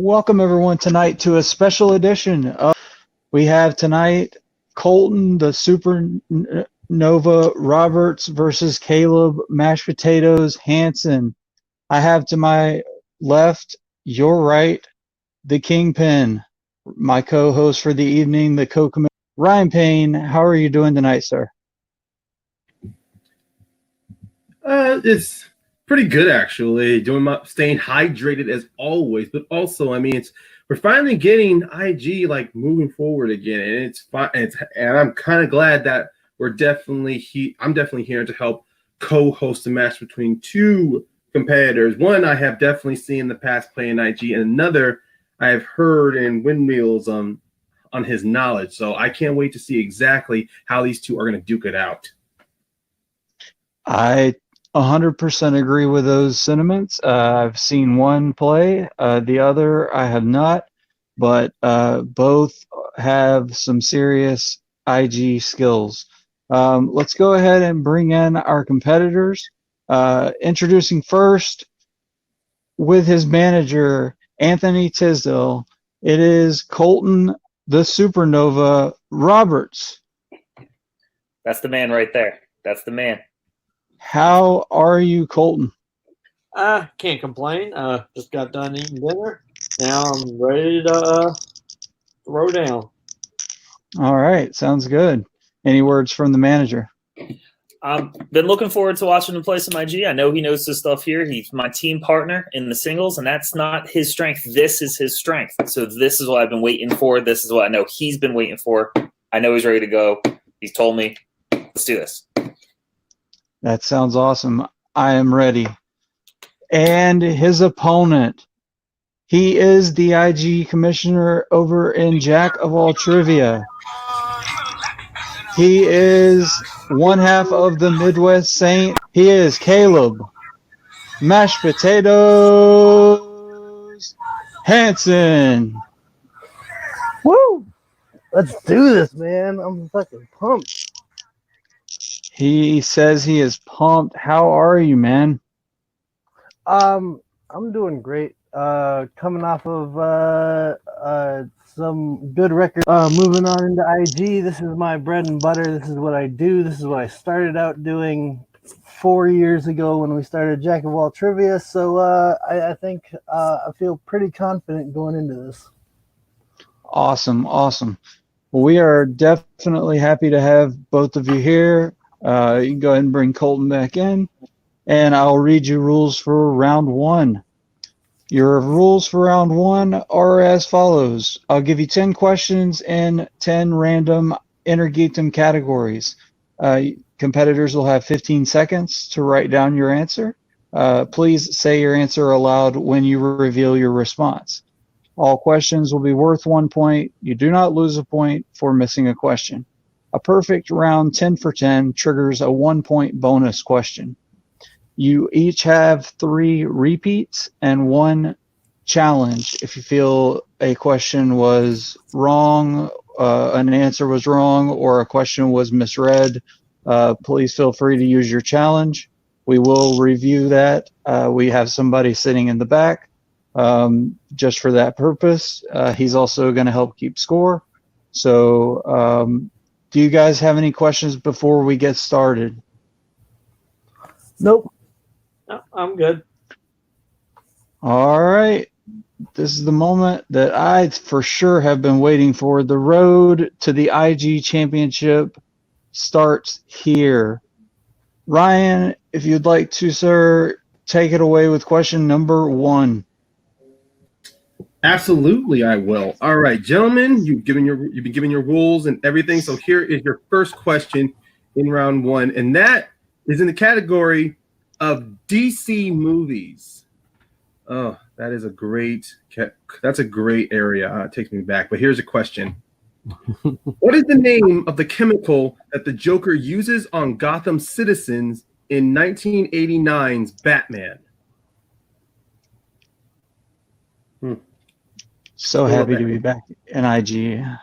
Welcome everyone tonight to a special edition of we have tonight Colton the Supernova Roberts versus Caleb Mashed Potatoes Hansen. I have to my left, your right, the Kingpin, my co-host for the evening, the co-commander Ryan Payne. How are you doing tonight, sir? It's pretty good actually. Staying hydrated as always, but also, I mean, we're finally getting IG like moving forward again, and it's fine. And I'm kind of glad that I'm definitely here to help co-host a match between two competitors. One I have definitely seen in the past playing IG, and another I have heard in windmills on his knowledge. So I can't wait to see exactly how these two are going to duke it out. I 100% agree with those sentiments. I've seen one play, the other I have not, but both have some serious IG skills. Let's go ahead and bring in our competitors. Introducing first with his manager, Anthony Tisdale, it is Colton the Supernova Roberts. That's the man right there. That's the man. How are you, Colton? Can't complain. Just got done eating dinner. Now I'm ready to throw down. All right, sounds good. Any words from the manager? I've been looking forward to watching him play some IG. I know he knows his stuff here. He's my team partner in the singles, and that's not his strength. This is his strength. So this is what I've been waiting for. This is what I know he's been waiting for. I know he's ready to go. He's told me, let's do this. That sounds awesome. I am ready. And his opponent, he is the IG commissioner over in Jack of All Trivia. He is one half of the Midwest Saint. He is Caleb Mashed Potatoes Hansen. Woo! Let's do this, man. I'm fucking pumped. He says he is pumped. How are you, man? I'm doing great. Coming off of some good records. Moving on into IG. This is my bread and butter. This is what I do. This is what I started out doing 4 years ago when we started Jack of All Trivia. So I think I feel pretty confident going into this. Awesome. Well, we are definitely happy to have both of you here. You can go ahead and bring Colton back in, and I'll read you rules for round one. Your rules for round one are as follows. I'll give you 10 questions in 10 random intergeekdom categories. Competitors will have 15 seconds to write down your answer. Please say your answer aloud when you reveal your response. All questions will be worth 1 point. You do not lose a point for missing a question. A perfect round 10 for 10 triggers a 1 point bonus question. You each have 3 repeats and 1 challenge. If you feel a question was wrong, an answer was wrong, or a question was misread, please feel free to use your challenge. We will review that. We have somebody sitting in the back just for that purpose. He's also going to help keep score. So, do you guys have any questions before we get started? Nope. No, I'm good. All right. This is the moment that I for sure have been waiting for. The road to the IG championship starts here. Ryan, if you'd like to, sir, take it away with question number 1. Absolutely, I will. All right, gentlemen, you've been given your rules and everything. So here is your first question in round 1, and that is in the category of DC movies. Oh, that's a great area. It takes me back. But here's a question. What is the name of the chemical that the Joker uses on Gotham citizens in 1989's Batman? So happy to be back in IG. Yeah.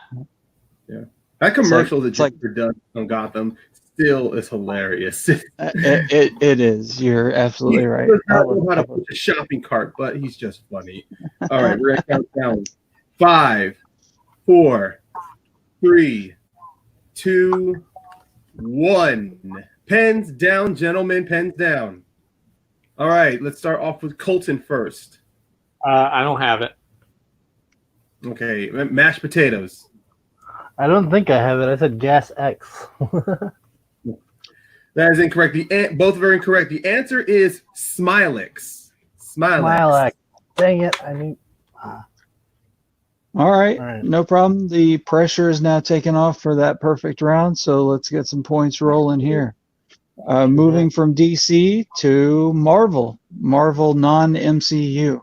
That commercial that Joker does on Gotham still is hilarious. It is. You're absolutely right. He does not know how to push a shopping cart, but he's just funny. All right, we're gonna count down. 5, 4, 3, 2, 1. Pens down, gentlemen. Pens down. All right, let's start off with Colton first. I don't have it. Okay, mashed potatoes. I don't think I have it. I said Gas X. That is incorrect. Both are incorrect. The answer is Smilex. Smilex. Dang it. I need. All right, All right. no problem. The pressure is now taken off for that perfect round, so let's get some points rolling here. Moving from DC to Marvel non-MCU.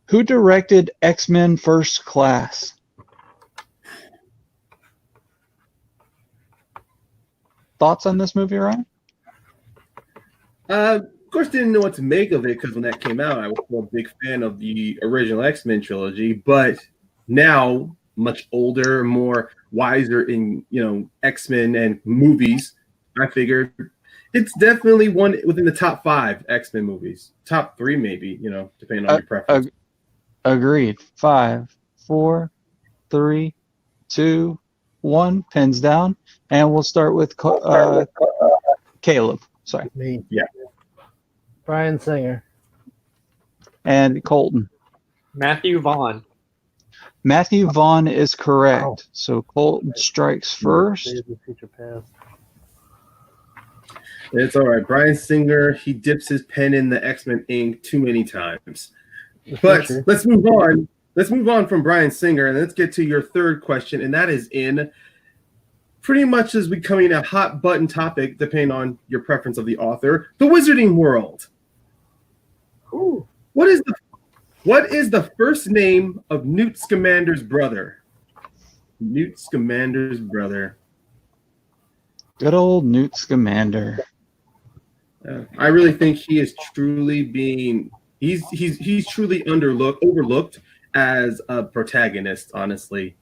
Who directed X-Men First Class? Thoughts on this movie, Ryan? Of course, didn't know what to make of it because when that came out, I was a big fan of the original X-Men trilogy. But now, much older, more wiser in X-Men and movies, I figured it's definitely one within the top 5 X-Men movies, top 3 maybe, depending on your preference. Agreed. 5, 4, 3, 2, 1. Pens down, and we'll start with Caleb. Sorry. Me. Yeah. Bryan Singer. And Colton. Matthew Vaughn. Matthew Vaughn is correct. Wow. So Colton strikes first. Days of Future Past. It's all right. Bryan Singer, he dips his pen in the X-Men ink too many times. But let's move on. Let's move on from Bryan Singer, and let's get to your third question, and that is in pretty much as becoming a hot button topic, depending on your preference of the author, the Wizarding World. Ooh. What is the first name of Newt Scamander's brother? Newt Scamander's brother. Good old Newt Scamander. I really think he is truly being he's truly overlooked as a protagonist, honestly.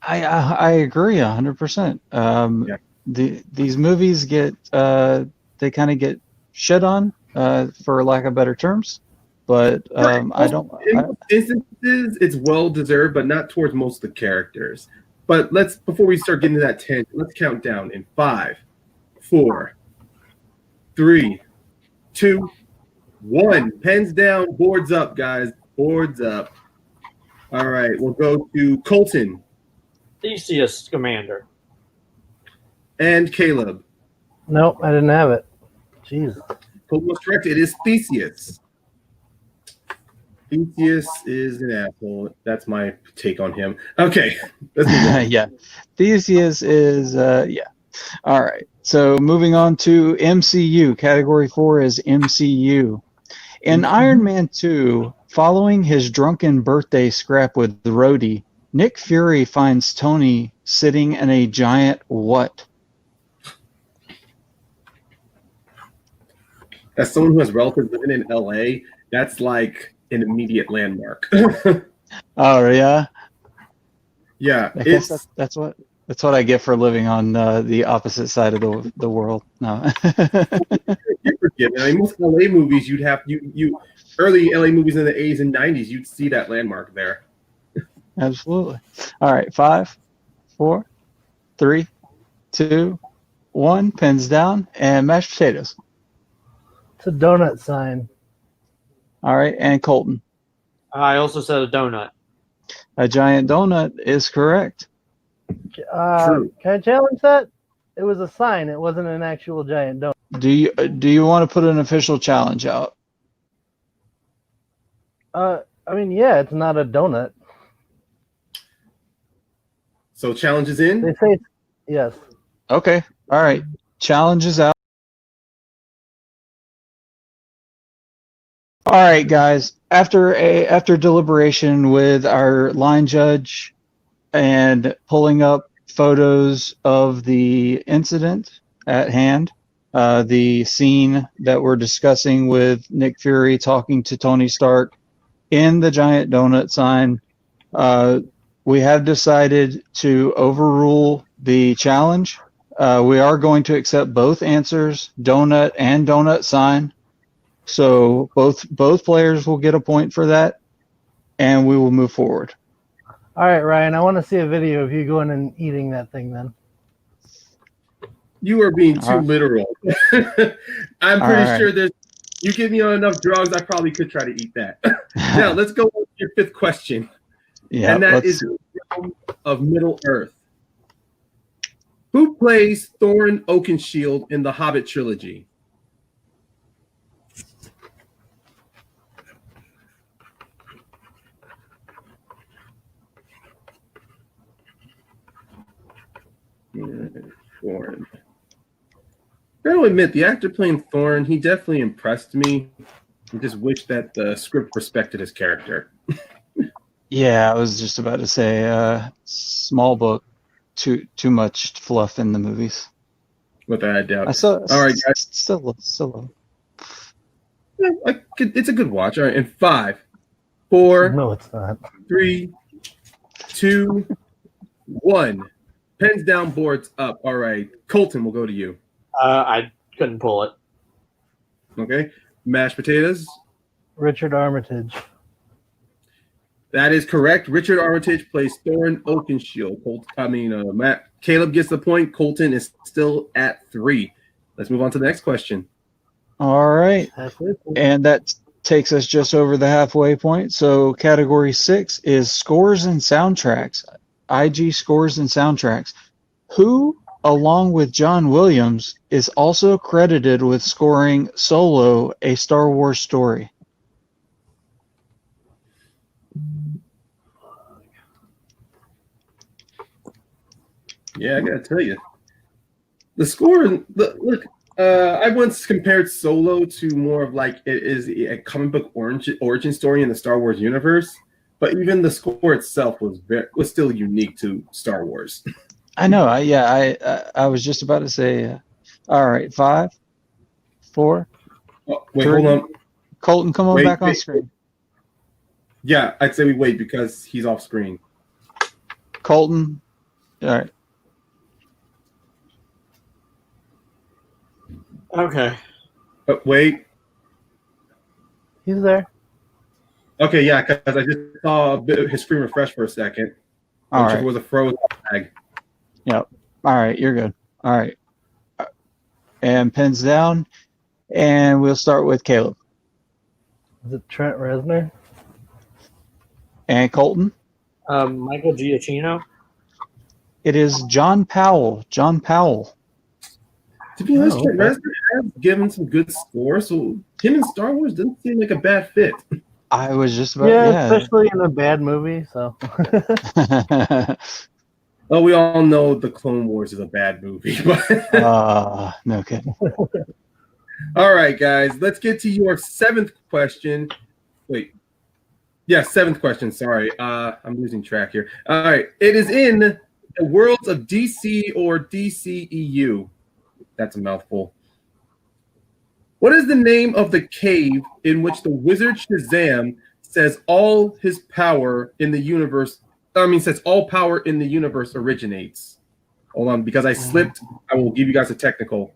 I agree 100%. Yeah. These movies get they kind of get shit on for lack of better terms, but I don't. In most instances, it's well deserved, but not towards most of the characters. But before we start getting to that tangent, let's count down in 5, 4, 3, 2, 1. Pens down, boards up, guys. Boards up. All right, we'll go to Colton. Theseus Scamander. And Caleb. Nope, I didn't have it. Jeez. Colton was correct. It is Theseus. Theseus is an asshole. That's my take on him. Okay. Let's move on. Yeah, Theseus is yeah. All right. So moving on to MCU. Category 4 is MCU. In Iron Man 2, following his drunken birthday scrap with Rhodey, Nick Fury finds Tony sitting in a giant what? As someone who has relatives living in LA, that's like an immediate landmark. Oh yeah. Yeah, I guess that's what I get for living on the opposite side of the world. No. you're forgiven. I mean, most LA movies, you'd have you early LA movies in the 80s and 90s, you'd see that landmark there. Absolutely. All right. 5, 4, 3, 2, 1. Pens down and mashed potatoes. It's a donut sign. All right. And Colton. I also said a donut. A giant donut is correct. True. Can I challenge that? It was a sign. It wasn't an actual giant donut. Do you want to put an official challenge out? I mean, yeah, it's not a donut. So challenge is in. They say it's, yes. Okay. All right. Challenge is out. All right, guys. After deliberation with our line judge and pulling up photos of the incident at hand, the scene that we're discussing with Nick Fury talking to Tony Stark in the giant donut sign, we have decided to overrule the challenge. We are going to accept both answers, donut and donut sign. So both players will get a point for that, and we will move forward. All right, Ryan, I want to see a video of you going and eating that thing then. You are being too All right. literal. I'm All pretty right. sure there's. You give me enough drugs, I probably could try to eat that. Now let's go on to your fifth question, Yeah, and that let's- is the realm of Middle Earth. Who plays Thorin Oakenshield in the Hobbit trilogy? Thorin. I gotta admit, the actor playing Thorin, he definitely impressed me. I just wish that the script respected his character. Yeah, I was just about to say, small book, too much fluff in the movies. Without a doubt. I saw. All right, guys. Still. Yeah, it's a good watch. All right, in 5, 4, No, it's not. 3, 2, 1. Pens down, boards up. All right, Colton, we'll go to you. I couldn't pull it. Okay, mashed potatoes. Richard Armitage. That is correct. Richard Armitage plays Thorin Oakenshield. Caleb gets the point. Colton is still at 3. Let's move on to the next question. All right. And that takes us just over the halfway point. So category 6 is scores and soundtracks. IG scores and soundtracks. Who, along with John Williams, is also credited with scoring Solo, a Star Wars story? Yeah, I gotta tell you, the score. Look, I once compared Solo to more of like it is a comic book origin story in the Star Wars universe. But even the score itself was still unique to Star Wars. I know. I was just about to say. All right, 5, 4. Oh, wait, 3. hold on. Colton, come on back on screen. Yeah, I'd say we wait because he's off screen. Colton. All right. Okay. Wait. He's there. Okay, yeah, because I just saw a bit of his screen refresh for a second. All which right. was a frozen flag. Yep. All right, you're good. All right. And pens down, and we'll start with Caleb. Is it Trent Reznor? And Colton. Michael Giacchino. It is John Powell. John Powell. To be honest, okay. Reznor has given some good scores, so him in Star Wars doesn't seem like a bad fit. I was just about Especially in a bad movie. So. Oh, we all know the Clone Wars is a bad movie. But no kidding. all right, guys, let's get to your 7th question. Wait. Yeah, 7th question. Sorry. I'm losing track here. All right. It is in the worlds of DC or DCEU. That's a mouthful. What is the name of the cave in which the wizard Shazam says all his power in the universe? Says all power in the universe originates. Hold on, because I slipped. I will give you guys a technical.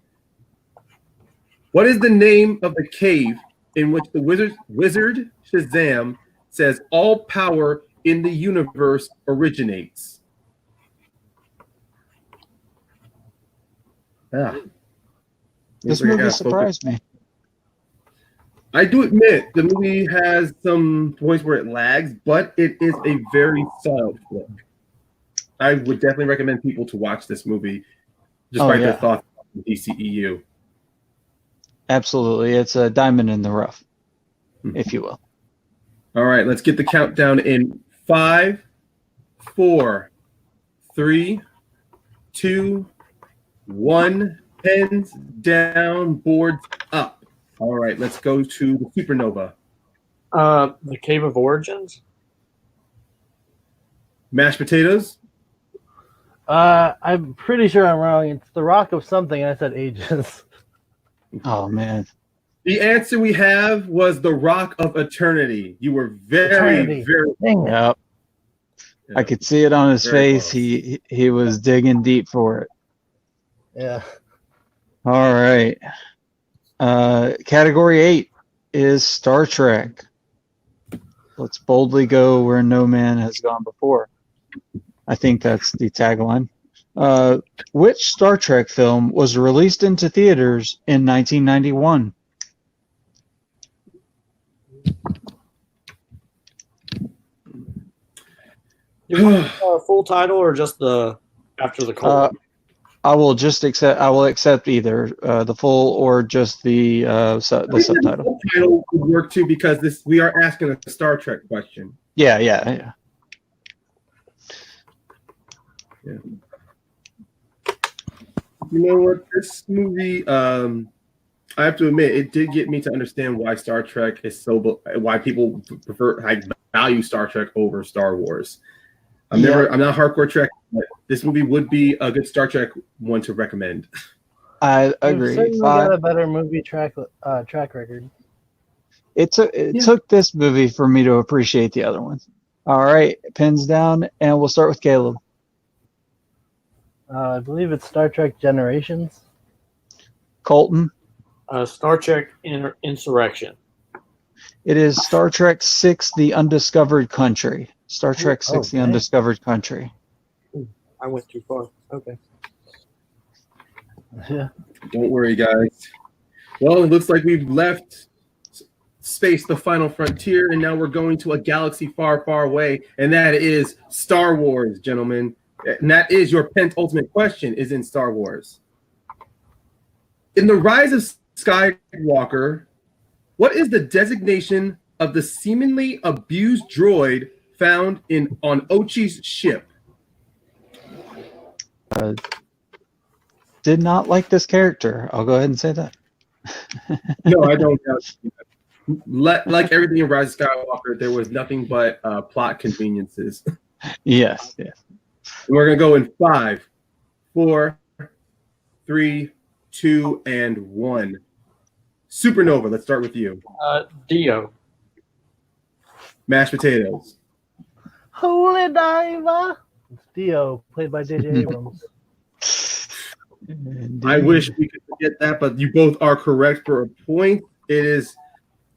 What is the name of the cave in which the wizard Shazam says all power in the universe originates? This movie surprised me. I do admit the movie has some points where it lags, but it is a very solid flick. I would definitely recommend people to watch this movie, despite their thoughts on the DCEU. Absolutely. It's a diamond in the rough, if you will. All right, let's get the countdown in 5, 4, 3, 2, 1. Pens down, boards up. All right, let's go to the supernova. The Cave of Origins. Mashed potatoes. I'm pretty sure I'm wrong. It's the Rock of something. I said ages. Oh man. The answer we have was the Rock of Eternity. You were very. Dang it. Yep. I could see it on his Very face. close. He was digging deep for it. Yeah. All right. Category 8 is Star Trek. Let's boldly go where no man has gone before. I think that's the tagline. Which Star Trek film was released into theaters in 1991? You want a full title or just the after the colon? I will accept either the full or just the subtitle. The subtitle would work too because we are asking a Star Trek question. Yeah. You know what? This movie, I have to admit, it did get me to understand why Star Trek is why people value Star Trek over Star Wars. I'm not hardcore Trek, but this movie would be a good Star Trek one to recommend. I agree. Certainly got a better movie track record. It took this movie for me to appreciate the other ones. All right, pins down, and we'll start with Caleb. I believe it's Star Trek Generations. Colton. Star Trek Insurrection. It is Star Trek VI: The Undiscovered Country. Star Trek VI: The Undiscovered Country. I went too far. Okay. Yeah. Don't worry, guys. Well, it looks like we've left space, the final frontier, and now we're going to a galaxy far, far away, and that is Star Wars, gentlemen. And that is your penultimate question, is in Star Wars. In The Rise of Skywalker, what is the designation of the seemingly abused droid found on Ochi's ship? Did not like this character. I'll go ahead and say that. No, I don't. Like everything in Rise of Skywalker, there was nothing but plot conveniences. Yes. We're going to go in 5, 4, 3, 2, and 1. Supernova, let's start with you. Dio. Mashed potatoes. Holy Diver. It's Dio, played by J.J. Abrams. I wish we could forget that, but you both are correct for a point. It is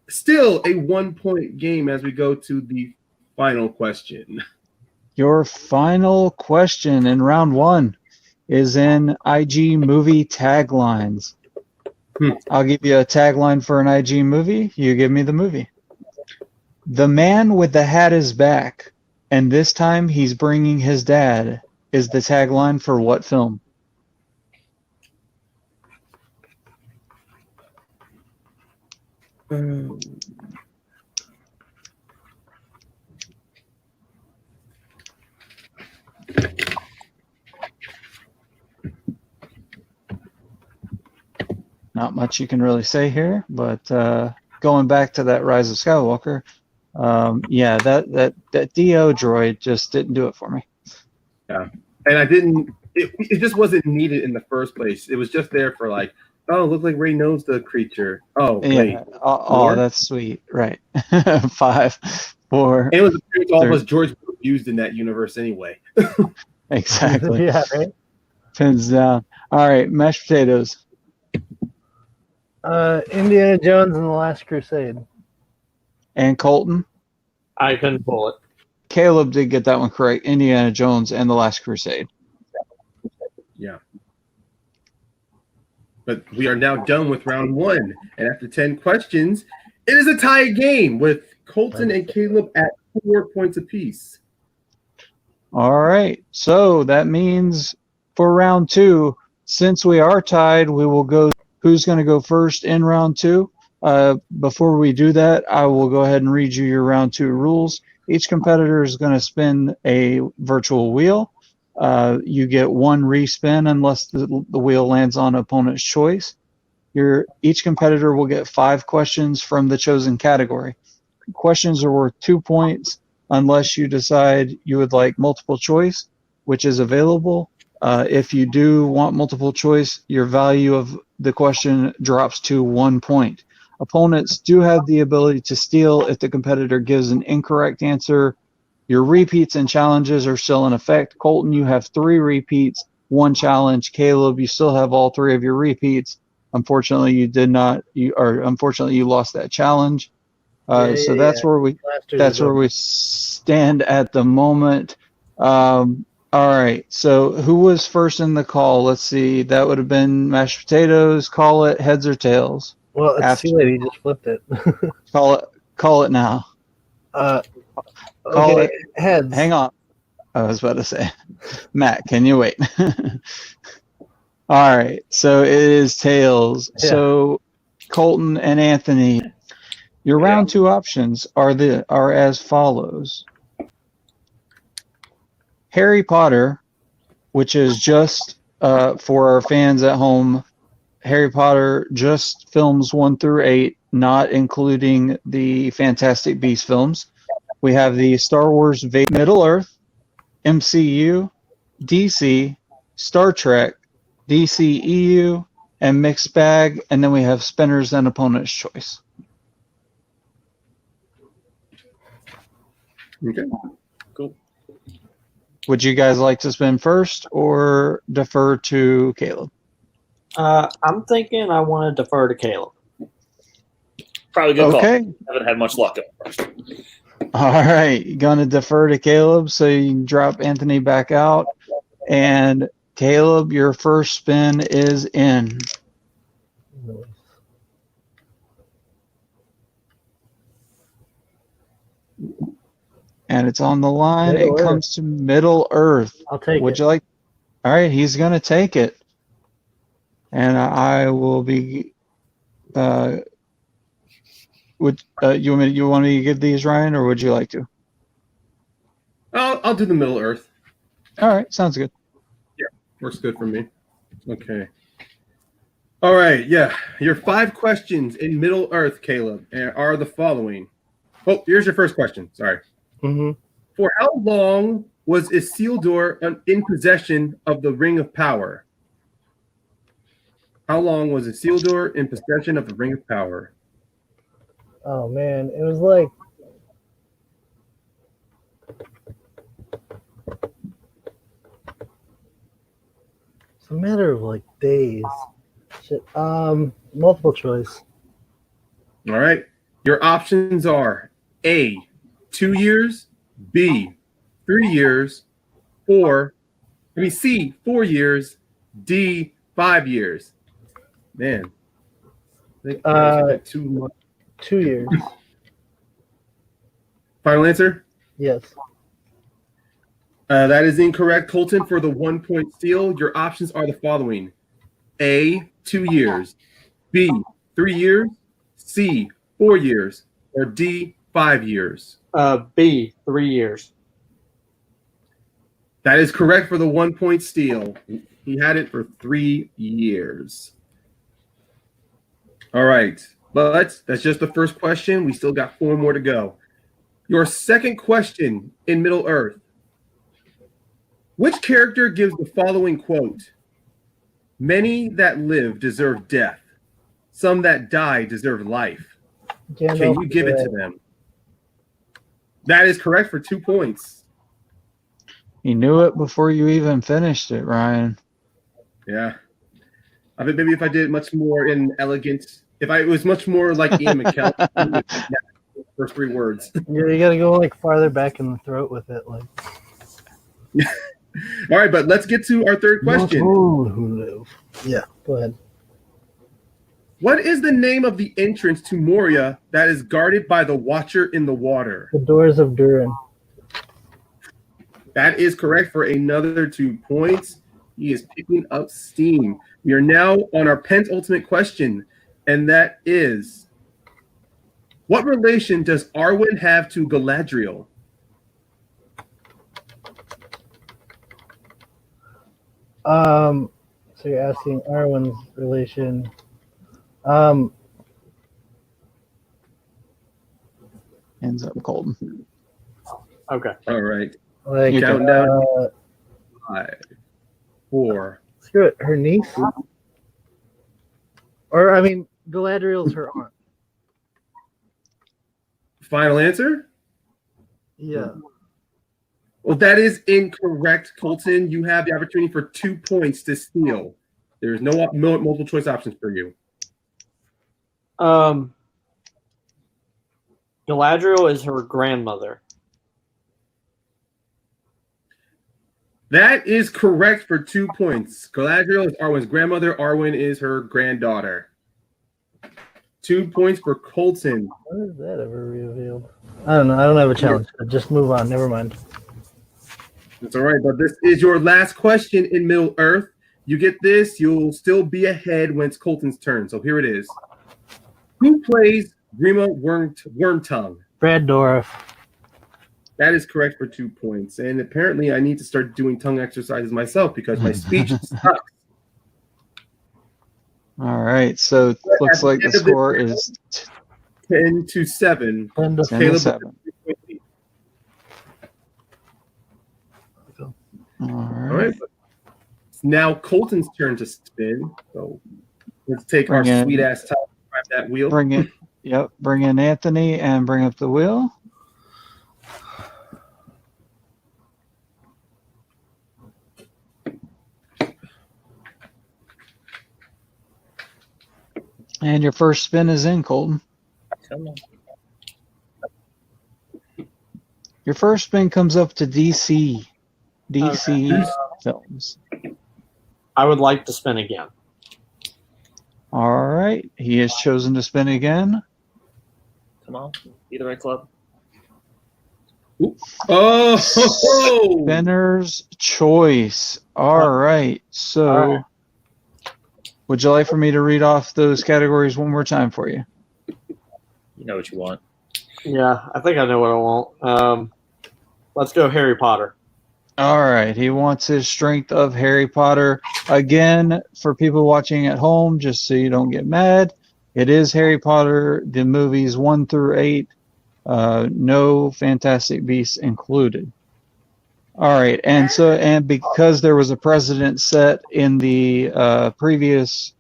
still a 1-point game as we go to the final question. Your final question in round 1 is in IG movie taglines. I'll give you a tagline for an IG movie. You give me the movie. The man with the hat is back, and this time he's bringing his dad is the tagline for what film? Not much you can really say here, but going back to that Rise of Skywalker, that DO droid just didn't do it for me. Yeah, and it just wasn't needed in the first place. It was just there for like, oh, it looks like Ray knows the creature. Oh, wait. Yeah. Oh, that's sweet. Right. 5, 4. And it was all of us George used in that universe anyway. Exactly. Yeah, right? Pins down. All right, mashed potatoes. Indiana Jones and the Last Crusade. And Colton. I couldn't pull it. Caleb did get that one correct. Indiana Jones and the Last Crusade. Yeah. But we are now done with round 1. And after 10 questions, it is a tie game with Colton and Caleb at 4 points apiece. All right. So that means for round 2, since we are tied, we will go. Who's going to go first in round 2? Before we do that, I will go ahead and read you your round 2 rules. Each competitor is going to spin a virtual wheel. You get 1 respin unless the wheel lands on opponent's choice. Each competitor will get 5 questions from the chosen category. Questions are worth 2 points unless you decide you would like multiple choice, which is available. If you do want multiple choice, your value of the question drops to 1 point. Opponents do have the ability to steal if the competitor gives an incorrect answer. Your repeats and challenges are still in effect. Colton, you have 3 repeats. one challenge. Caleb, you still have all 3 of your repeats. Unfortunately, you did not. Unfortunately, you lost that challenge. So that's where we stand at the moment. All right. So who was first in the call? Let's see. That would have been mashed potatoes. Call it heads or tails. Well, it's too late. He just flipped it. Call it now. Call Okay, it. heads. Hang on. I was about to say, Matt, can you wait? All right. So it is tails. Yeah. So Colton and Anthony, your round 2 options are as follows. Harry Potter, which is just for our fans at home, Harry Potter just films 1 through 8, not including the Fantastic Beasts films. We have the Star Wars Middle Earth, MCU, DC, Star Trek, DCEU, and Mixed Bag, and then we have Spinners and Opponent's Choice. Okay. Cool. Would you guys like to spin first or defer to Caleb? I'm thinking I want to defer to Caleb. Probably good Okay. call. Haven't had much luck. All right. You're going to defer to Caleb so you can drop Anthony back out. And Caleb, your first spin is in. And it's on the line. Middle It comes to Middle Earth. I'll take Would it. you like? All right. He's going to take it. And I will be. You want me to give these, Ryan, or would you like to? I'll do the Middle Earth. All right, sounds good. Yeah, works good for me. Okay. All right, yeah. Your 5 questions in Middle Earth, Caleb, are the following. Oh, here's your first question. Sorry. Mm-hmm. For how long was Isildur in possession of the Ring of Power? How long was Isildur in possession of the Ring of Power? Oh man, it was like it's a matter of like days. Shit. Multiple choice. All right. Your options are A, 2 years, B, 3 years, C, 4 years, D, 5 years. Man. I think I got too much. 2 years. Final answer? Yes. That is incorrect, Colton. For the 1 point steal, your options are the following: A, 2 years, B, 3 years, C, 4 years, or D, 5 years. B, 3 years. That is correct for the 1 point steal. He had it for 3 years. All right, but that's just the first question. We still got 4 more to go. Your second question in Middle Earth. Which character gives the following quote? Many that live deserve death. Some that die deserve life. Can you give it to them? That is correct for 2 points. You knew it before you even finished it, Ryan. Yeah. I think maybe if I did much more in elegance, if I was much more like Ian McKellen, first 3 words. Yeah, you gotta go like farther back in the throat with it, like. All right, but let's get to our third question. Who live? Yeah, go ahead. What is the name of the entrance to Moria that is guarded by the Watcher in the Water? The Doors of Durin. That is correct for another 2 points. He is picking up steam. We are now on our penultimate question, and that is, what relation does Arwen have to Galadriel? So you're asking Arwen's relation. Ends up Colton. Okay. All right. Like Countdown. 5, 4. screw it, her niece? Or I mean Galadriel's her aunt. Final answer? Yeah. Well, that is incorrect, Colton. You have the opportunity for 2 points to steal. There's no multiple choice options for you. Galadriel is her grandmother. That is correct for 2 points. Galadriel is Arwen's grandmother. Arwen is her granddaughter. 2 points for Colton. When is that ever revealed? I don't know. I don't have a challenge. Just move on. Never mind. That's all right, but this is your last question in Middle Earth. You get this, you'll still be ahead when it's Colton's turn. So here it is. Who plays Grima Wormtongue? Brad Dourif. That is correct for 2 points. And apparently I need to start doing tongue exercises myself because my speech sucks. All right, so it looks like the score is 10-7. 10-7. All All right. right. It's now Colton's turn to spin. So let's take our Bring in- sweet ass time to grab that wheel. Bring in Anthony and bring up the wheel. And your first spin is in, Colton. Come on. Your first spin comes up to DC films. I would like to spin again. All right. He has chosen to spin again. Come on. Be the right club. Oh! Spinner's choice. All right. So, All right. would you like for me to read off those categories one more time for you? You know what you want. Yeah, I think I know what I want. Let's go Harry Potter. All right. He wants his strength of Harry Potter. Again, for people watching at home, just so you don't get mad, it is Harry Potter, the movies 1 through 8. No Fantastic Beasts included. All right. And because there was a precedent set in the previous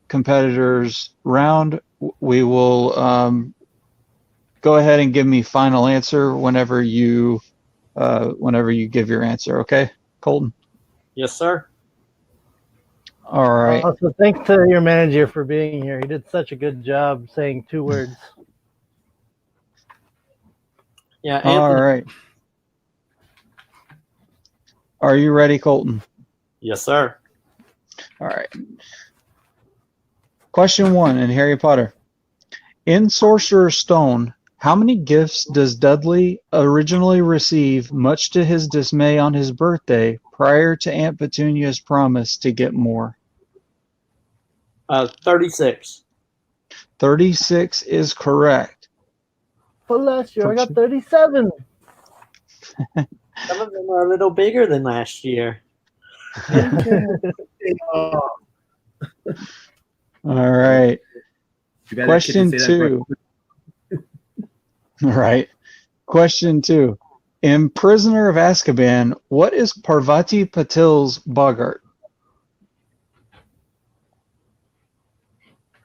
competitors round, we will go ahead and give me final answer whenever you give your answer. Okay, Colton? Yes, sir. All right. Also, thanks to your manager for being here. He did such a good job saying 2 words. Yeah, Anthony. All right. Are you ready, Colton? Yes, sir. All right. Question 1 in Harry Potter. In Sorcerer's Stone, how many gifts does Dudley originally receive, much to his dismay on his birthday, prior to Aunt Petunia's promise to get more? 36. 36 is correct. But last year I got 37. Some of them are a little bigger than last year. All right. Question 2. All right. Question 2. In Prisoner of Azkaban, what is Parvati Patil's boggart?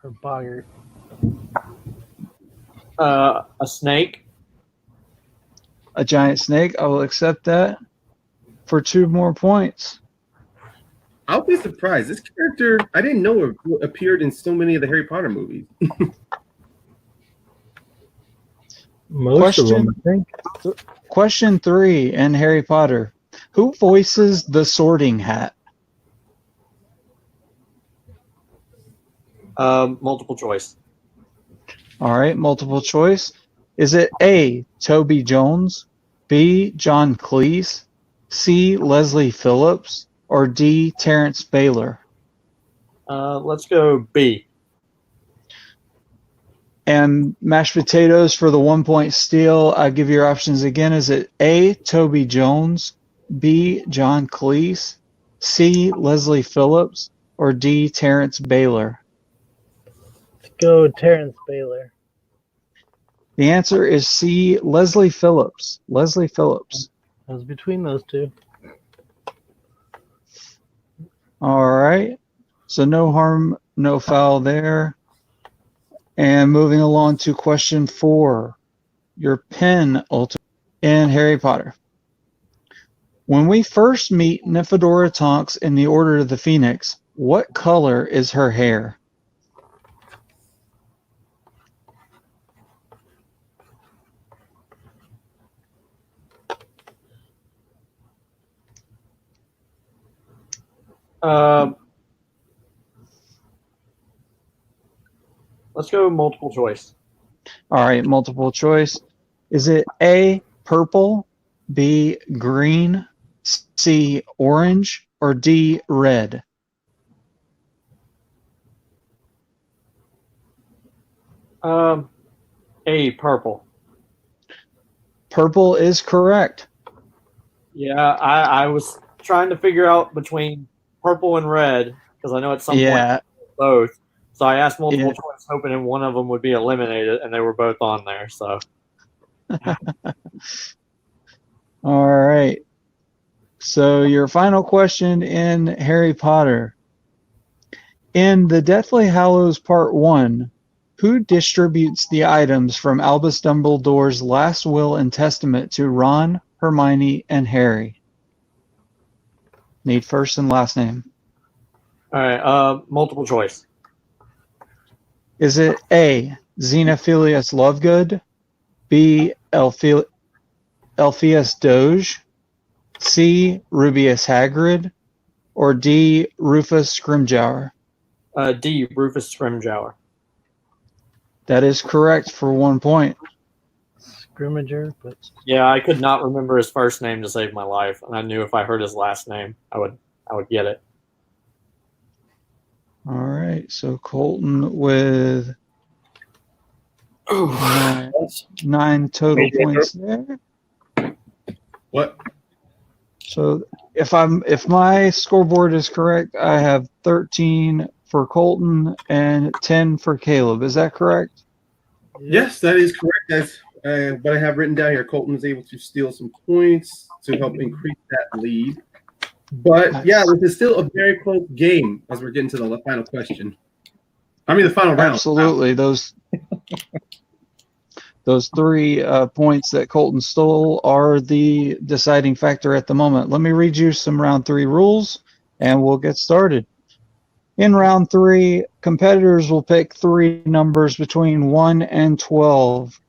Or boggart. A snake. A giant snake. I will accept that for 2 more points. I'll be surprised. This character, I didn't know appeared in so many of the Harry Potter movies. Most of them, I think. Question 3 in Harry Potter. Who voices the Sorting Hat? Multiple choice. All right, multiple choice. Is it A, Toby Jones, B, John Cleese, C, Leslie Phillips, or D, Terrence Baylor? Let's go B. And mashed potatoes for the 1 point steal. I give you your options again. Is it A, Toby Jones, B, John Cleese, C, Leslie Phillips, or D, Terrence Baylor? Let's go Terrence Baylor. The answer is C, Leslie Phillips. Leslie Phillips. I was between those 2. All right. So no harm, no foul there. And moving along to question 4. Your pen ultimate in Harry Potter. When we first meet Nymphadora Tonks in the Order of the Phoenix, what color is her hair? Let's go multiple choice. All right, multiple choice. Is it A, purple, B, green, C, orange, or D, red? A, purple. Purple is correct. Yeah, I was trying to figure out between purple and red because I know at some point both. So I asked multiple choice, hoping one of them would be eliminated, and they were both on there. So. All right. So your final question in Harry Potter. In the Deathly Hallows Part 1, who distributes the items from Albus Dumbledore's last will and testament to Ron, Hermione, and Harry? Need first and last name. All right, multiple choice. Is it A, Xenophilius Lovegood, B, Elphias Doge, C, Rubius Hagrid, or D, Rufus Scrimgeour? D, Rufus Scrimgeour. That is correct for 1 point. Scrimmager, but Yeah, I could not remember his first name to save my life, and I knew if I heard his last name, I would get it. All right, so Colton with nine total points there. What? So if my scoreboard is correct, I have 13 for Colton and 10 for Caleb. Is that correct? Yes, that is correct. That's what I have written down here. Colton was able to steal some points to help increase that lead. But yeah, this is still a very close game as we're getting to the final question. I mean, the final round. Absolutely. Those 3 points that Colton stole are the deciding factor at the moment. Let me read you some round 3 rules, and we'll get started. In round 3, competitors will pick 3 numbers between 1 and 12.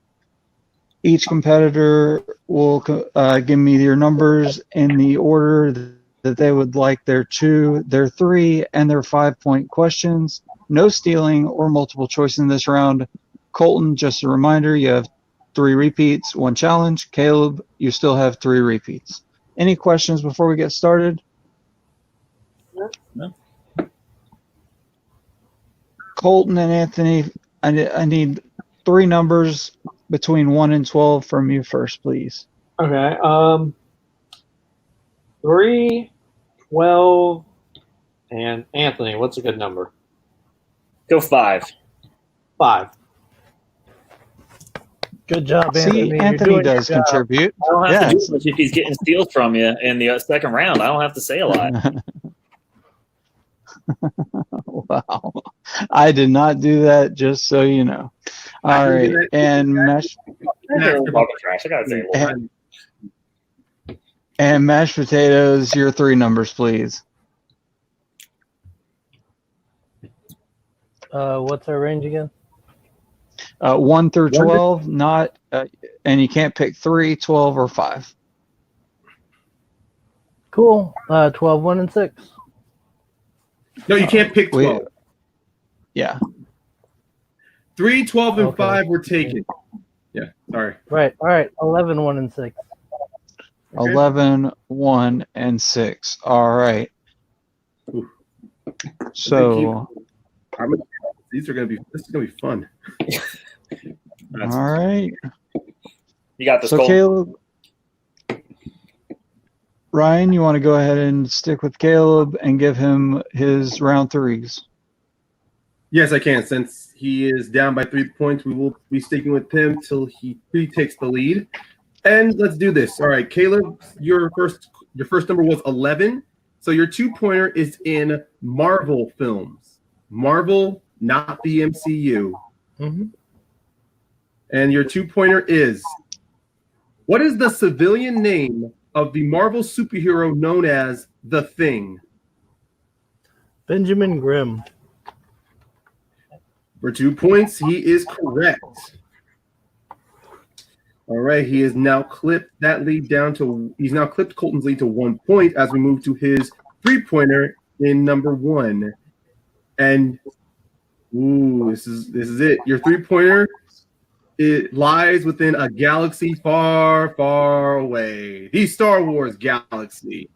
Each competitor will give me their numbers in the order that they would like their 2, their 3, and their 5-point questions. No stealing or multiple choice in this round. Colton, just a reminder, you have 3 repeats, 1 challenge. Caleb, you still have 3 repeats. Any questions before we get started? No. Colton and Anthony, I need 3 numbers between 1 and 12 from you first, please. Okay. 3, 12, and Anthony, what's a good number? Go 5. 5. good job, Anthony. See, You're Anthony doing does your job. contribute. I don't have to Yes. do much if he's getting steals from you in the second round. I don't have to say a lot. Wow. I did not do that, just so you know. All right. And mashed Talking trash. I gotta say a lot. and mashed potatoes, your 3 numbers, please. What's our range again? 1 through 12, not and you can't pick 3, 12, or 5. Cool. 12, 1, and 6. No, you can't pick 12. Yeah. 3, 12, and Okay. 5 were taken. Yeah, sorry. Right. All right. 11, 1, and 6. Okay. 11, 1, and 6. All right. Ooh. So, This is gonna be fun. all right. You got this, So, Colton. Caleb, Ryan, you want to go ahead and stick with Caleb and give him his round 3s? Yes, I can. Since he is down by 3 points, we will be sticking with him till he takes the lead. And let's do this. All right, Caleb, your first number was 11. So your 2-pointer is in Marvel films. Marvel, not the MCU. Mm-hmm. And your 2-pointer is, what is the civilian name of the Marvel superhero known as The Thing? Benjamin Grimm. For 2 points, he is correct. All right, he has now clipped that lead down to. He's now clipped Colton's lead to 1 point as we move to his 3-pointer in number 1. And this is it. Your 3-pointer, it lies within a galaxy far, far away. The Star Wars galaxy.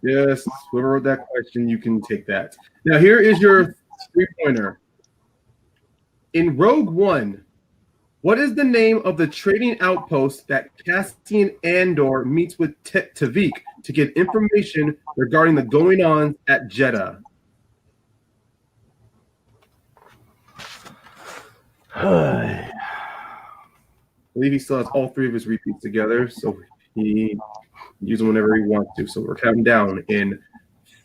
Yes, whoever wrote that question, you can take that. Now here is your 3-pointer. In Rogue One, what is the name of the trading outpost that Cassian Andor meets with Tavik to get information regarding the going-ons at Jeddah? I believe he still has all 3 of his repeats together, so he can use them whenever he wants to. So we're counting down in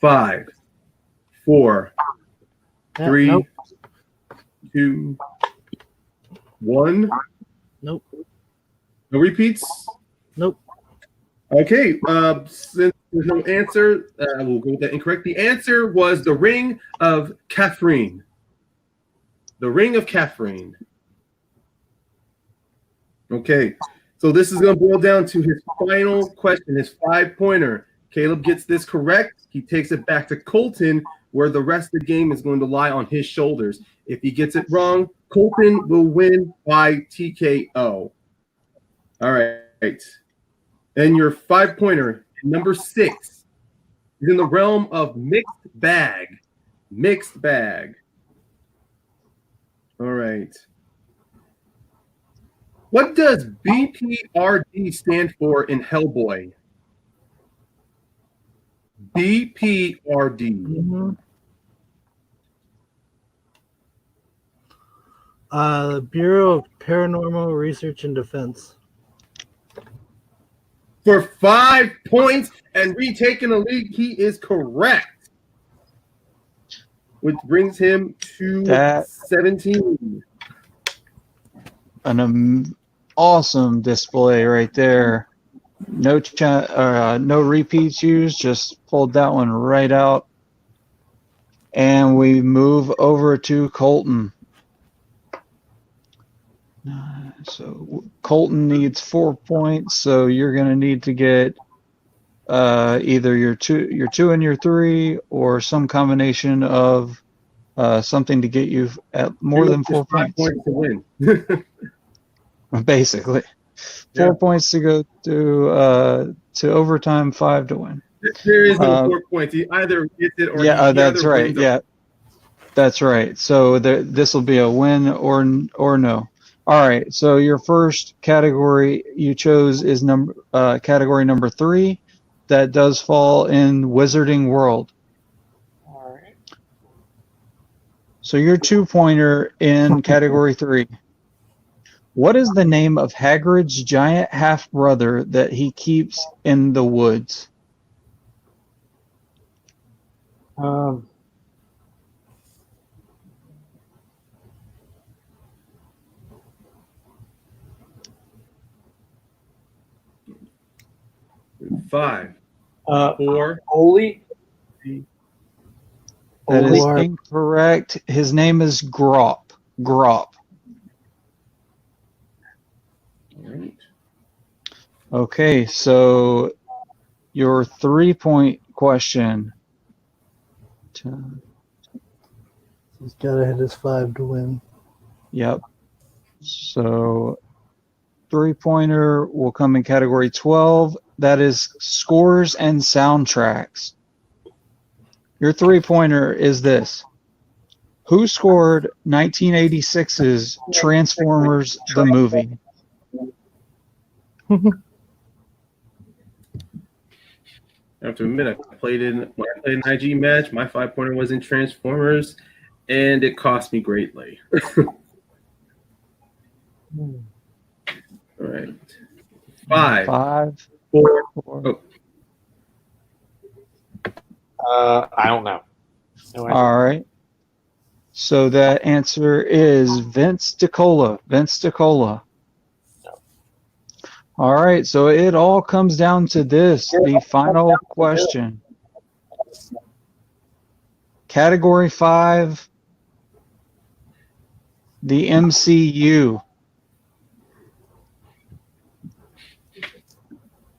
5, 4, 3, Nope. 2, 1. Nope. No repeats? Nope. Okay. Since there's no answer, we'll go with that incorrect. The answer was the Ring of Catherine. The Ring of Catherine. Okay. So this is going to boil down to his final question, his 5-pointer. Caleb gets this correct. He takes it back to Colton, where the rest of the game is going to lie on his shoulders. If he gets it wrong, Colton will win by TKO. All right. And your 5-pointer, number 6, is in the realm of mixed bag. Mixed bag. All right. What does Bprd stand for in Hellboy? Bprd. Mm-hmm. The Bureau of Paranormal Research and Defense. For 5 points and retaking the lead, he is correct. Which brings him to 17. An awesome display right there. No repeats used, just pulled that one right out. And we move over to Colton. So Colton needs 4 points, so you're going to need to get either your two and your 3, or some combination of something to get you at more than 4 points. 5 points to win. Basically, 4 points to go to overtime, 5 to win. There is no 4 points. He either gets it or that's right. Yeah, that's right. So this will be a win or no. All right. So your first category you chose is category number 3. That does fall in Wizarding World. All right. So your 2-pointer in category 3. What is the name of Hagrid's giant half-brother that he keeps in the woods? 5, 4. Oli. That is incorrect. His name is Grop. Grop. All right. Okay, so your 3-point question. He's got to hit his 5 to win. Yep. So 3-pointer will come in category 12. That is scores and soundtracks. Your 3-pointer is this. Who scored 1986's Transformers the movie? I have to admit, when I played an IG match, my 5-pointer was in Transformers, and it cost me greatly. All right. 5, 4. Oh. I don't know. No idea. All right. So that answer is Vince DiCola. Vince DiCola. No. All right, so it all comes down to this, the final question. Category 5, the MCU.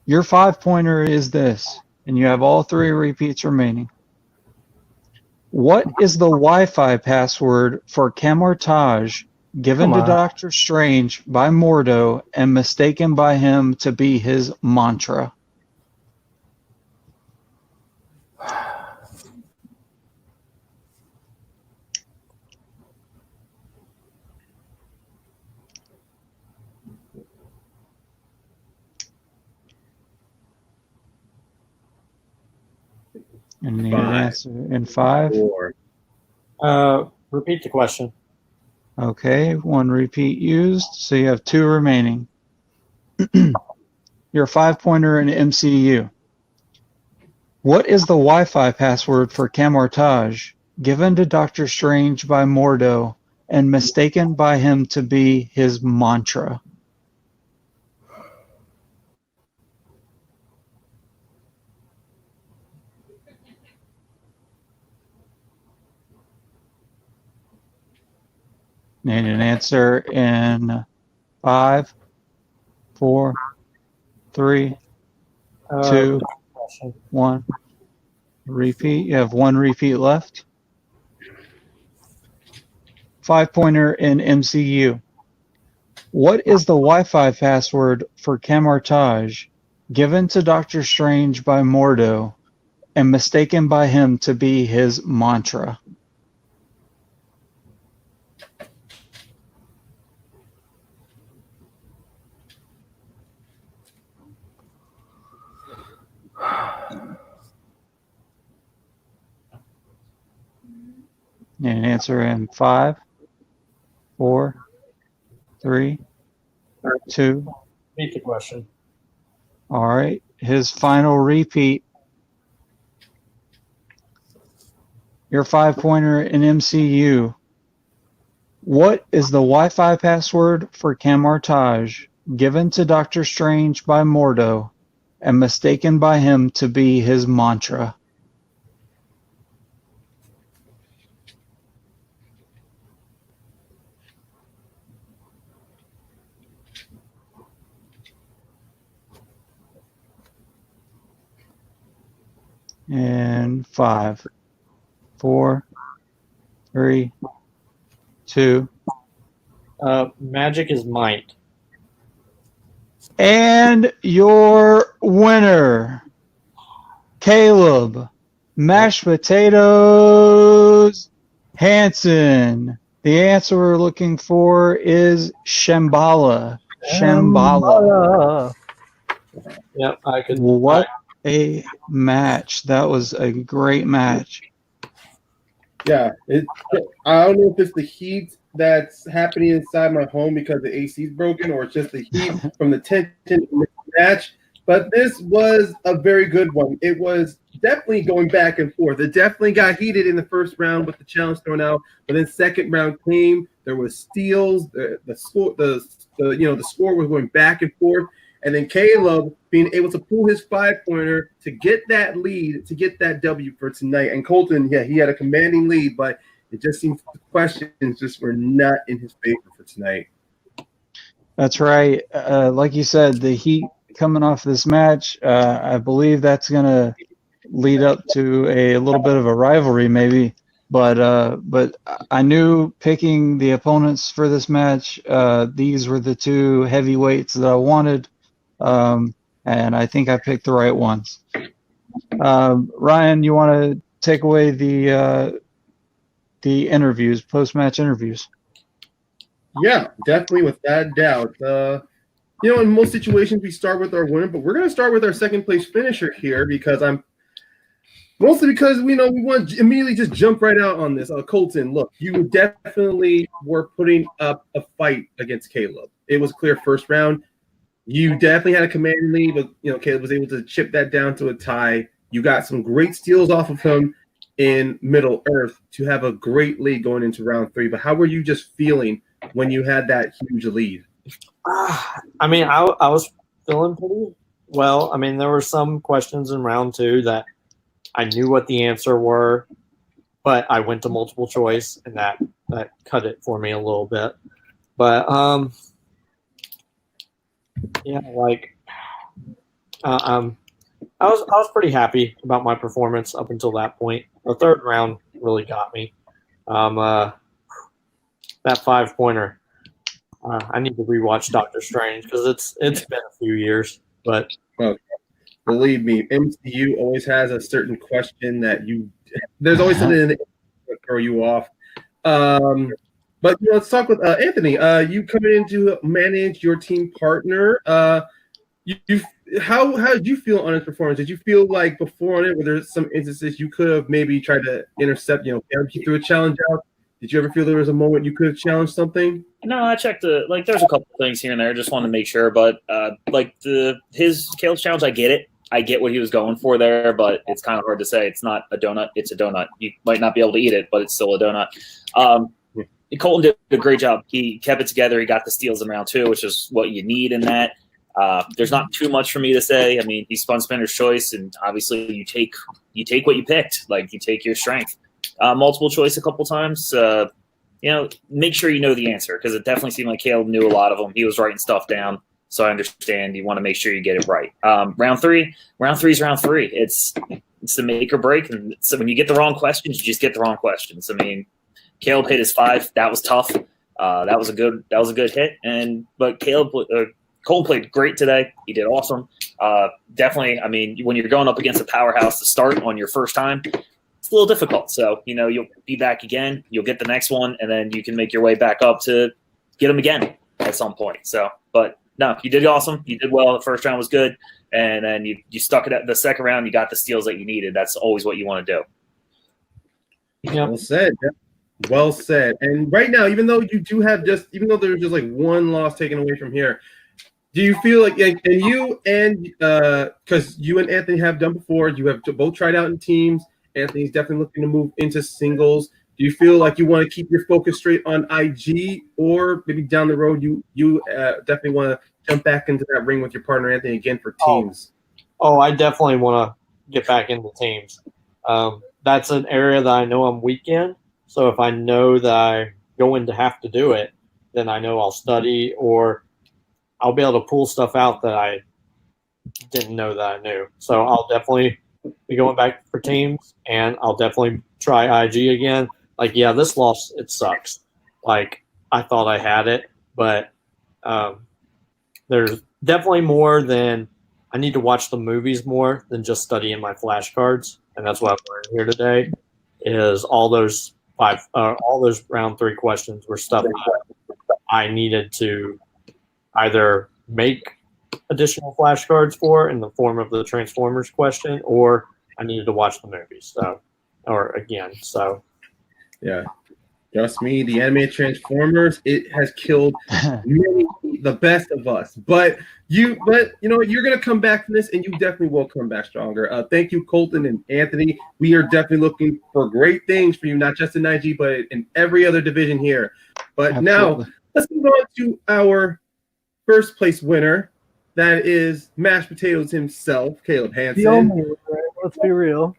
Your 5-pointer is this, and you have all 3 repeats remaining. What is the Wi-Fi password for Camartage given to Doctor Strange by Mordo and mistaken by him to be his mantra? And the answer in 5. 4. Repeat the question. Okay, 1 repeat used, so you have 2 remaining. Your 5-pointer in MCU. What is the Wi-Fi password for Camartage given to Doctor Strange by Mordo and mistaken by him to be his mantra? Need an answer in 5, 4, 3, 2, 1. Repeat. You have 1 repeat left. 5-pointer in MCU. What is the Wi-Fi password for Camartage given to Doctor Strange by Mordo and mistaken by him to be his mantra? And answer in 5, 4, 3, 2. Repeat the question. All right. His final repeat. Your 5-pointer in MCU. What is the Wi-Fi password for Camartage given to Doctor Strange by Mordo and mistaken by him to be his mantra? And 5, 4, 3, 2. Magic is might. And your winner, Caleb Mashed Potatoes Hansen. The answer we're looking for is Shambhala. Shambhala. Yep, I could. What a match. That was a great match. Yeah, I don't know if it's the heat that's happening inside my home because the AC is broken, or it's just the heat from the tension in the match. But this was a very good one. It was definitely going back and forth. It definitely got heated in the first round with the challenge thrown out, but then second round came. There was steals. The score was going back and forth. And then Caleb being able to pull his 5-pointer to get that lead, to get that W for tonight. And Colton, yeah, he had a commanding lead, but it just seems the questions just were not in his favor for tonight. That's right. Like you said, the heat coming off this match, I believe that's going to lead up to a little bit of a rivalry maybe. But I knew picking the opponents for this match, these were the 2 heavyweights that I wanted. And I think I picked the right ones. Ryan, you want to take away the interviews, post-match interviews? Yeah, definitely, without doubt. In most situations we start with our winner, but we're going to start with our second place finisher here because we want to immediately just jump right out on this. Colton, look, you definitely were putting up a fight against Caleb. It was clear first round. You definitely had a commanding lead, but Caleb was able to chip that down to a tie. You got some great steals off of him in Middle Earth to have a great lead going into round 3. But how were you just feeling when you had that huge lead? I mean, I was feeling pretty well. I mean, there were some questions in round 2 that I knew what the answer were, but I went to multiple choice, and that cut it for me a little bit. But yeah, like I was pretty happy about my performance up until that point. The third round really got me. That 5-pointer. I need to rewatch Doctor Strange because it's been a few years. But believe me, MCU always has a certain question that there's always something in it that throw you off. But let's talk with Anthony. You coming in to manage your team partner. How did you feel on his performance? Did you feel like before on it, were there some instances you could have maybe tried to intercept, you threw a challenge out? Did you ever feel there was a moment you could have challenged something? No, I checked there's a couple of things here and there. Just wanted to make sure, but his Caleb's challenge, I get it. I get what he was going for there, but it's kind of hard to say. It's not a donut. It's a donut. You might not be able to eat it, but it's still a donut. Colton did a great job. He kept it together. He got the steals in round 2, which is what you need in that. There's not too much for me to say. I mean, he spun Spinner's choice, and obviously you take what you picked. Like, you take your strength. Multiple choice a couple times. Make sure you know the answer, because it definitely seemed like Caleb knew a lot of them. He was writing stuff down, so I understand you want to make sure you get it right. Round three is round 3. It's the make or break, and so when you get the wrong questions, you just get the wrong questions. I mean, Caleb hit his 5. That was tough. That was a good hit. But Colton played great today. He did awesome. Definitely. I mean, when you're going up against a powerhouse to start on your first time, it's a little difficult. So, you'll be back again. You'll get the next one, and then you can make your way back up to get them again at some point. So, but no, you did awesome. You did well. The first round was good. And then you stuck it at the second round. You got the steals that you needed. That's always what you want to do. Yeah. Well said. Well said. And right now, even though there's just like one loss taken away from here, do you feel like, and you and because you and Anthony have done before, you have both tried out in teams. Anthony's definitely looking to move into singles. Do you feel like you want to keep your focus straight on IG, or maybe down the road you definitely want to jump back into that ring with your partner Anthony again for teams? I definitely want to get back into teams. That's an area that I know I'm weak in. So if I know that I'm going to have to do it, then I know I'll study, or I'll be able to pull stuff out that I didn't know that I knew. So I'll definitely be going back for teams, and I'll definitely try IG again. Like, yeah, this loss, it sucks. Like, I thought I had it, but there's definitely more than I need to watch the movies more than just studying my flashcards. And that's what I've learned here today is all those round 3 questions were stuff I needed to either make additional flashcards for in the form of the Transformers question, or I needed to watch the movies. So yeah, trust me, the animated Transformers, it has killed the best of us. But you're gonna come back from this, and you definitely will come back stronger. Thank you, Colton and Anthony. We are definitely looking for great things for you, not just in IG, but in every other division here. But Absolutely. Now let's move on to our first place winner. That is mashed potatoes himself, Caleb Hansen. The only winner, let's be real.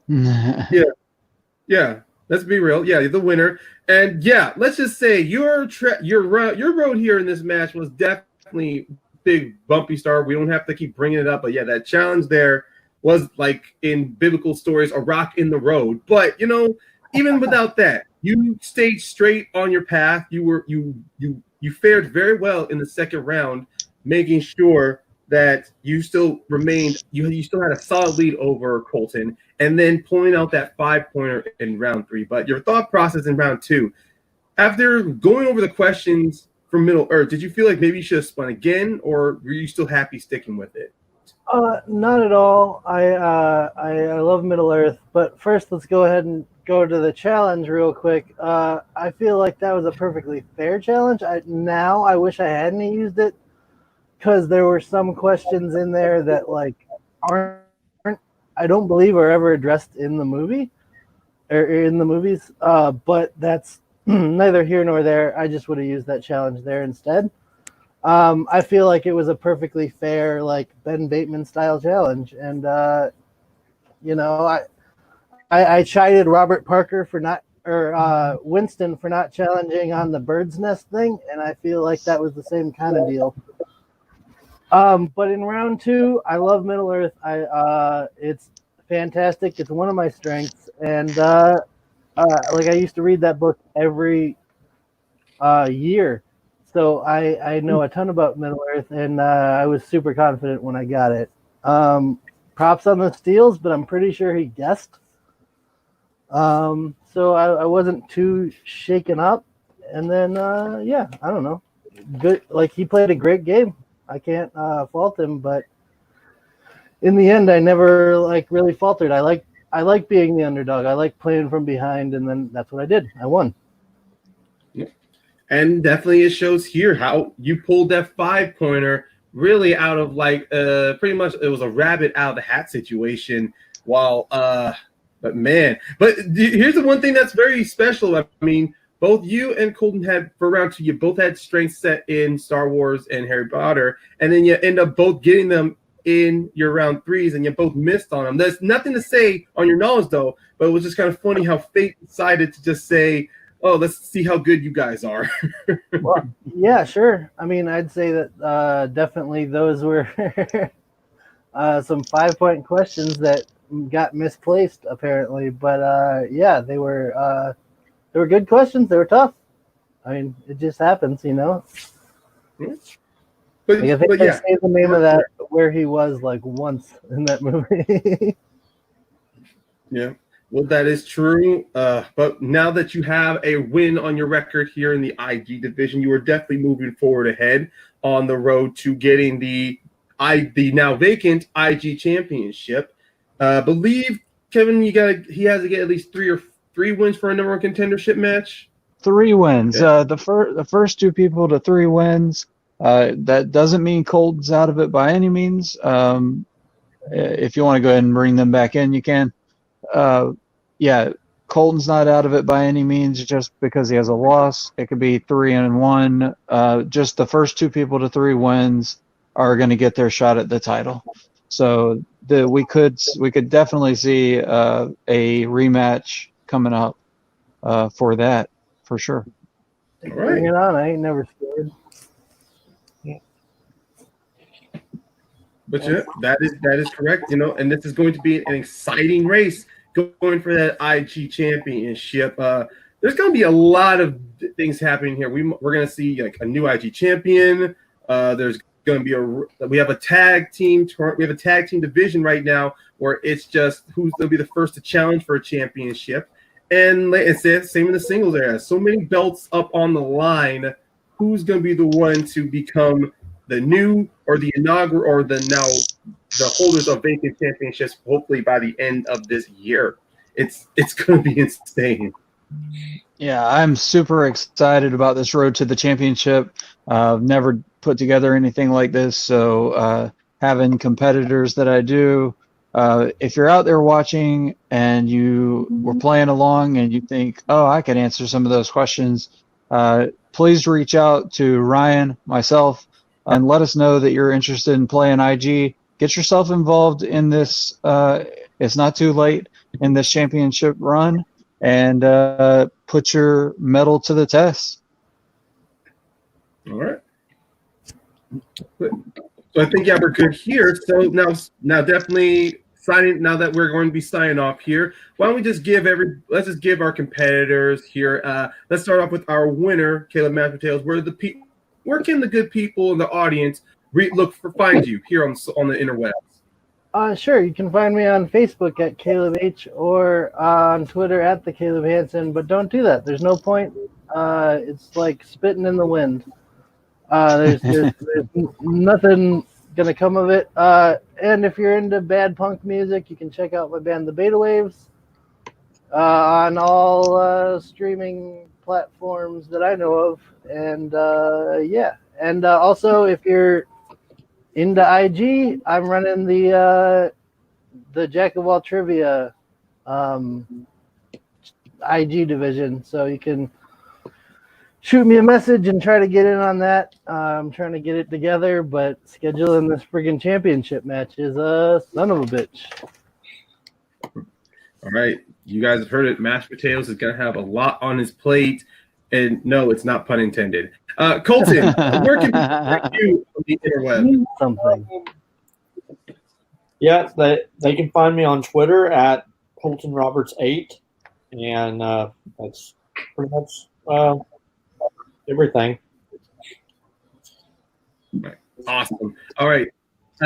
Yeah. Let's be real. Yeah, the winner. And yeah, let's just say your road here in this match was definitely big bumpy start. We don't have to keep bringing it up, but yeah, that challenge there was, like in biblical stories, a rock in the road. But even without that, you stayed straight on your path. You fared very well in the second round, making sure that you still remained, you still had a solid lead over Colton, and then pulling out that 5-pointer in round 3. But your thought process in round 2, after going over the questions from Middle Earth, did you feel like maybe you should have spun again, or were you still happy sticking with it? Not at all. I love Middle Earth, but first let's go ahead and go to the challenge real quick. I feel like that was a perfectly fair challenge. I wish I hadn't used it, because there were some questions in there that aren't, I don't believe, are ever addressed in the movie or in the movies. But that's neither here nor there. I just would have used that challenge there instead. I feel like it was a perfectly fair, like Ben Bateman style challenge, and you know, I chided Robert Parker for not, or Winston for not challenging on the bird's nest thing, and I feel like that was the same kind of deal. But in round 2, I love Middle Earth. It's fantastic. It's one of my strengths, and like I used to read that book every year, so I know a ton about Middle Earth, and I was super confident when I got it. Props on the steals, but I'm pretty sure he guessed. So I wasn't too shaken up, and then yeah, I don't know. Good, like he played a great game. I can't fault him, but in the end, I never like really faltered. I like being the underdog. I like playing from behind, and then that's what I did. I won. And definitely it shows here how you pulled that 5-pointer really out of like pretty much it was a rabbit out of the hat situation. While but here's the one thing that's very special. I mean, both you and Colton had for round 2, you both had strengths set in Star Wars and Harry Potter, and then you end up both getting them in your round 3s, and you both missed on them. There's nothing to say on your knowledge though, but it was just kind of funny how fate decided to just say, oh, let's see how good you guys are. Well, yeah, sure. I mean, I'd say that definitely those were some 5-point questions that got misplaced, apparently. But yeah, they were good questions. They were tough. I mean, it just happens, you know. But, like, I think but they yeah, say the name of that where he was like once in that movie. yeah. Well, that is true. But now that you have a win on your record here in the IG division, you are definitely moving forward ahead on the road to getting the now vacant IG championship. Believe Kevin, he has to get at least three wins for a number one contendership match. 3 wins. Yeah. The first 2 people to 3 wins. That doesn't mean Colton's out of it by any means. If you want to go ahead and bring them back in, you can. Yeah, Colton's not out of it by any means just because he has a loss. It could be 3-1. Just the first 2 people to 3 wins are going to get their shot at the title. So we could definitely see a rematch coming up for that, for sure. All Bring right. it on. I ain't never scared. But yeah, that is correct. You know, and this is going to be an exciting race going for that IG championship. There's going to be a lot of things happening here. We're going to see like a new IG champion. There's going to be we have a tag team. We have a tag team division right now where it's just who's going to be the first to challenge for a championship. And it's the same in the singles area. So many belts up on the line. Who's going to be the one to become the new or the inaugural or the holders of vacant championships, hopefully by the end of this year? It's going to be insane. Yeah, I'm super excited about this road to the championship. I've never put together anything like this, so having competitors that I do, if you're out there watching and you were playing along and you think, oh, I could answer some of those questions, please reach out to Ryan, myself, and let us know that you're interested in playing IG. Get yourself involved in this. It's not too late in this championship run, and put your medal to the test. All right. So I think we're good here. So now definitely signing. Now that we're going to be signing off here, why don't we just let's just give our competitors here. Let's start off with our winner, Caleb Mashed Potatoes. Where can the good people in the audience find you here on the interwebs? Sure. You can find me on Facebook at Caleb H or on Twitter at the Caleb Hansen, but don't do that. There's no point. It's like spitting in the wind. There's nothing gonna come of it. And if you're into bad punk music, you can check out my band, the Beta Waves, on all streaming platforms that I know of. And yeah, and also if you're into IG, I'm running the Jack of All Trivia IG division, so you can shoot me a message and try to get in on that. I'm trying to get it together, but scheduling this friggin' championship match is a son of a bitch. All right, you guys have heard it. Mashed Potatoes is going to have a lot on his plate, and no, it's not pun intended. Colton, where can people find you on the interweb? Something. Yeah, they can find me on Twitter at ColtonRoberts8, and that's pretty much everything. Awesome. All right,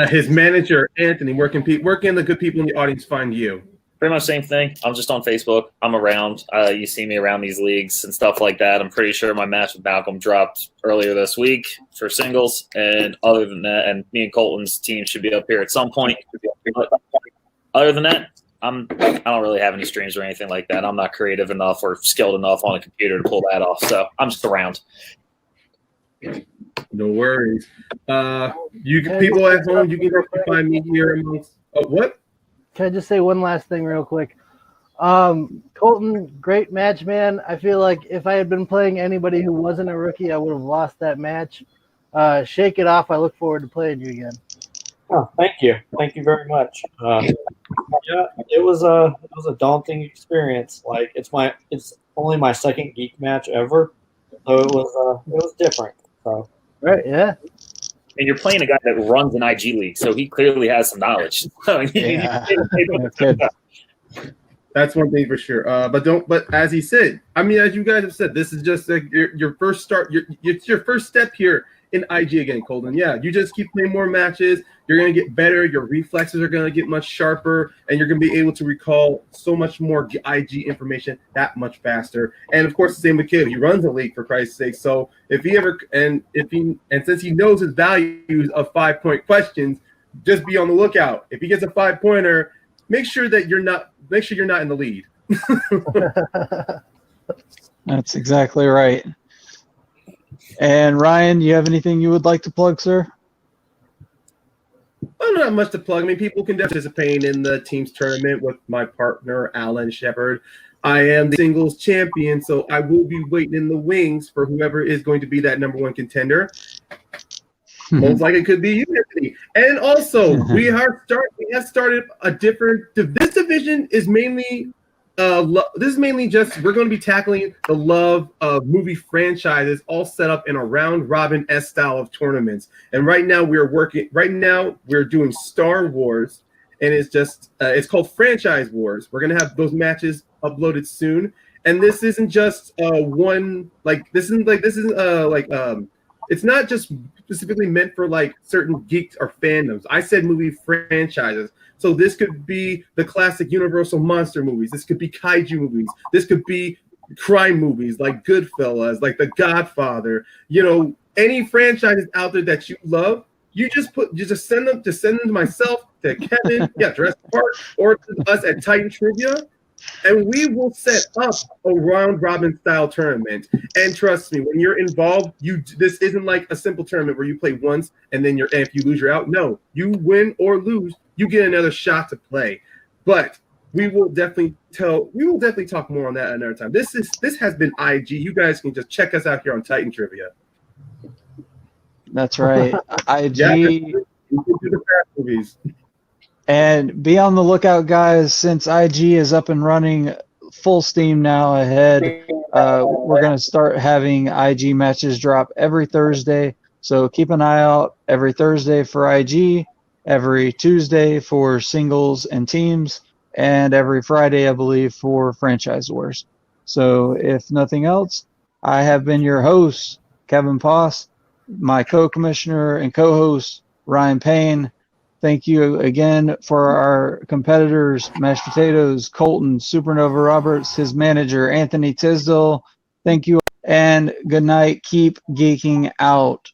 his manager Anthony. Where can the good people in the audience find you? Pretty much same thing. I'm just on Facebook. I'm around. You see me around these leagues and stuff like that. I'm pretty sure my match with Malcolm dropped earlier this week for singles. And other than that, and me and Colton's team should be up here at some point. But other than that, I don't really have any streams or anything like that. I'm not creative enough or skilled enough on a computer to pull that off. So I'm just around. No worries. People at home, you can find me here. What? Can I just say one last thing real quick? Colton, great match, man. I feel like if I had been playing anybody who wasn't a rookie, I would have lost that match. Shake it off. I look forward to playing you again. Oh, thank you very much. Yeah, it was a daunting experience. Like it's only my second geek match ever, so it was different. So right, yeah. And you're playing a guy that runs an IG league, so he clearly has some knowledge. Yeah. That's one thing for sure. But as he said, I mean, as you guys have said, this is just like your first start. It's your first step here in IG again, Colton. Yeah, you just keep playing more matches. You're going to get better. Your reflexes are going to get much sharper, and you're going to be able to recall so much more IG information that much faster. And of course, the same with Caleb. He runs a league, for Christ's sake. So since he knows his values of 5-point questions, just be on the lookout. If he gets a 5-pointer, make sure you're not in the lead. That's exactly right. And Ryan, you have anything you would like to plug, sir? Well, not much to plug. I mean, people can participate in the team's tournament with my partner, Alan Shepard. I am the singles champion, so I will be waiting in the wings for whoever is going to be that number one contender. Most likely it could be you, Anthony. And also, we have started a different. This division is mainly. This is mainly just we're going to be tackling the love of movie franchises, all set up in a round robin style of tournaments. And right now we're doing Star Wars, and it's called Franchise Wars. We're going to have those matches uploaded soon. And this isn't just it's not just specifically meant for like certain geeks or fandoms. I said movie franchises. So this could be the classic Universal monster movies. This could be kaiju movies. This could be crime movies like Goodfellas, like The Godfather. You know, any franchises out there that you love, you just send them to myself, to Kevin, Jurassic Park, or to us at Titan Trivia, and we will set up a round robin style tournament. And trust me, when you're involved, this isn't like a simple tournament where you play once and then if you lose, you're out. No, you win or lose, you get another shot to play. But we will definitely talk more on that another time. This has been IG. You guys can just check us out here on Titan Trivia. That's right. IG. Yeah, we do the fast movies. And be on the lookout, guys, since IG is up and running full steam now ahead. We're going to start having IG matches drop every Thursday. So keep an eye out every Thursday for IG, every Tuesday for singles and teams, and every Friday, I believe, for Franchise Wars. So if nothing else, I have been your host, Kevin Poss, my co-commissioner and co-host, Ryan Payne. Thank you again for our competitors, Mashed Potatoes, Colton, Supernova Roberts, his manager, Anthony Tisdale. Thank you, and good night. Keep geeking out.